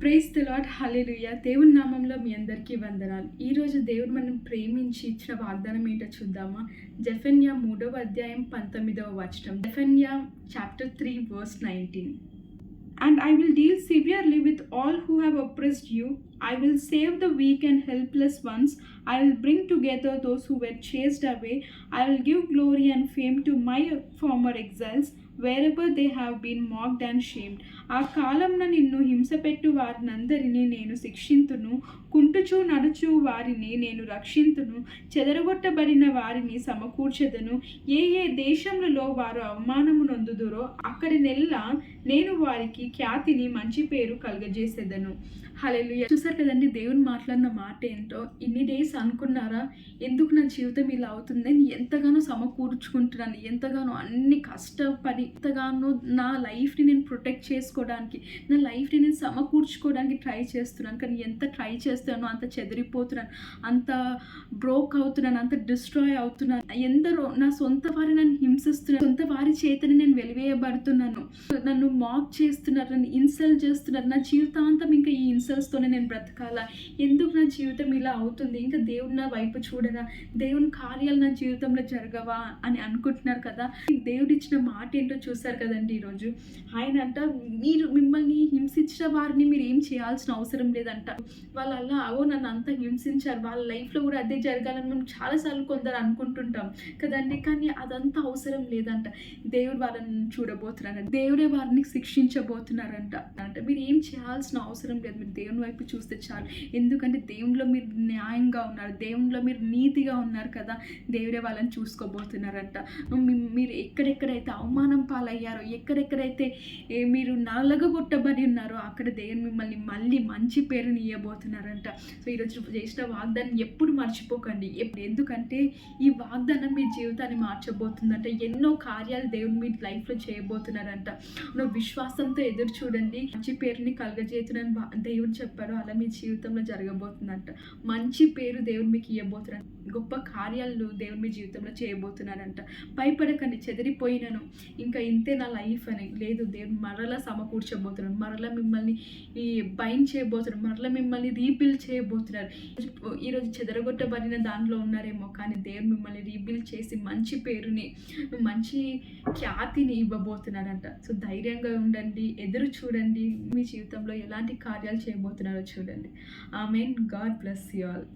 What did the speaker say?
Praise the lord, హల్లెలూయా. దేవుని నామంలో మీ అందరికీ వందనాలు. ఈరోజు దేవుడు మనం ప్రేమించి ఇచ్చిన వాగ్దానం ఏంటో చూద్దామా? జెఫన్యా 3వ అధ్యాయం 19వ వచనం. జెఫన్యా chapter 3 verse 19. And I will deal severely with all who have oppressed you. I will save the weak and helpless ones. I will bring together those who were chased away. I will give glory and fame to my former exiles, wherever they have been mocked and shamed. ఆ కాలంన నిన్ను హింసపెట్టు వారినందరినీ నేను శిక్షింతును, కుంటుచు నడుచు వారిని నేను రక్షింతును, చెదరగొట్టబడిన వారిని సమకూర్చెదను. ఏ ఏ దేశములలో వారు అవమానము నొందుదురో అక్కడి నెల్లా నేను వారికి ఖ్యాతిని, మంచి పేరు కలుగజేసేదను. హల్లెలూయా. చూసారు కదండి, దేవుని మాట్లాడిన మాట ఏంటో. ఇన్ని డేస్ అనుకున్నారా ఎందుకు నా జీవితం ఇలా అవుతుందని? ఎంతగానో సమకూర్చుకుంటున్నాను, ఎంతగానో అన్ని కష్టపడి, ఎంతగానో నా లైఫ్ని నేను ప్రొటెక్ట్ చేసుకోవడానికి, నా లైఫ్ని నేను సమకూర్చుకోవడానికి ట్రై చేస్తున్నాను. కానీ ఎంత ట్రై చేస్తానో అంత చెదిరిపోతున్నాను, అంత బ్రోక్ అవుతున్నాను, అంత డిస్ట్రాయ్ అవుతున్నాను. ఎందరో నా సొంత వారి నన్ను హింసిస్తున్నారు, సొంత వారి చేతని నేను వెలివేయబడుతున్నాను, నన్ను మాక్ చేస్తున్నారు, నన్ను ఇన్సల్ట్ చేస్తున్నారు. నా జీవితాంతం ఇంకా ఈ ఇన్సల్ట్స్తోనే నేను బ్రతకాలా? ఎందుకు నా జీవితం ఇలా అవుతుంది? ఇంకా దేవుడు నా వైపు చూడరా? దేవుని కార్యాలు నా జీవితంలో జరగవా అని అనుకుంటున్నారు కదా. దేవుడు ఇచ్చిన మాట ఏంటో చూసారు కదండి. ఈరోజు ఆయన అంట, మిమ్మల్ని హింసించిన వారిని మీరు ఏం చేయాల్సిన అవసరం లేదంట. వాళ్ళు అలా నన్ను అంతా హింసించారు, వాళ్ళ లైఫ్లో కూడా అదే జరగాలని మనం చాలాసార్లు కొందరు అనుకుంటుంటాం కదండి. కానీ అదంతా అవసరం లేదంట. దేవుడు వాళ్ళని చూడబోతున్నారంట, దేవుడే వారిని శిక్షించబోతున్నారంట. అంటే మీరు ఏం చేయాల్సిన అవసరం లేదు, మీరు దేవుని వైపు చూస్తే చాలు. ఎందుకంటే దేవునిలో మీరు న్యాయంగా ఉన్నారు, దేవునిలో మీరు నీతిగా ఉన్నారు కదా. దేవుడే వాళ్ళని చూసుకోబోతున్నారంట. మీరు ఎక్కడెక్కడైతే అవమానం పాలయ్యారో, ఎక్కడెక్కడైతే మీరు నలగగొట్టబడి ఉన్నారో అక్కడ దేవుని మిమ్మల్ని మళ్ళీ మంచి పేరుని ఇవ్వబోతున్నారంట. సో ఈరోజు చేసిన వాగ్దానం ఎప్పుడు మర్చిపోకండి. ఎందుకంటే ఈ వాగ్దానం మీ జీవితాన్ని మార్చబోతుందంట. ఎన్నో కార్యాలు దేవుడు మీ లైఫ్లో చేయబోతున్నారంట. నువ్వు విశ్వాసంతో ఎదురు చూడండి, మంచి పేరుని కలగజేతునని దేవుడు చెప్పాడు. అలా మీ జీవితంలో జరగబోతుందంట. మంచి పేరు దేవుడు మీకు ఇవ్వబోతున్నాడు, గొప్ప కార్యాలు దేవుడు మీ జీవితంలో చేయబోతున్నారంట. భయపడకండి, చెదిరిపోయినను ఇంకా ఇంతే నా లైఫ్ అని లేదు. దేవుడు మరలా సమకూర్చబోతున్నాడు, మరలా మిమ్మల్ని బైండ్ చేయబోతున్నాడు, మరలా మిమ్మల్ని రీబిల్డ్ చేయబోతున్నారు. ఈరోజు చెదరగొట్టబడిన దానిలో ఉన్నారేమో, కానీ దేవుడు మిమ్మల్ని రీబిల్డ్ చేసి మంచి పేరుని, మంచి ఖ్యాతిని ఇవ్వబోతున్నాడంట. సో ధైర్యంగా ఉండండి, ఎదురు చూడండి, మీ జీవితంలో ఎలాంటి కార్యాలు చేయబోతున్నారో చూడండి. ఆమేన్. God bless you all.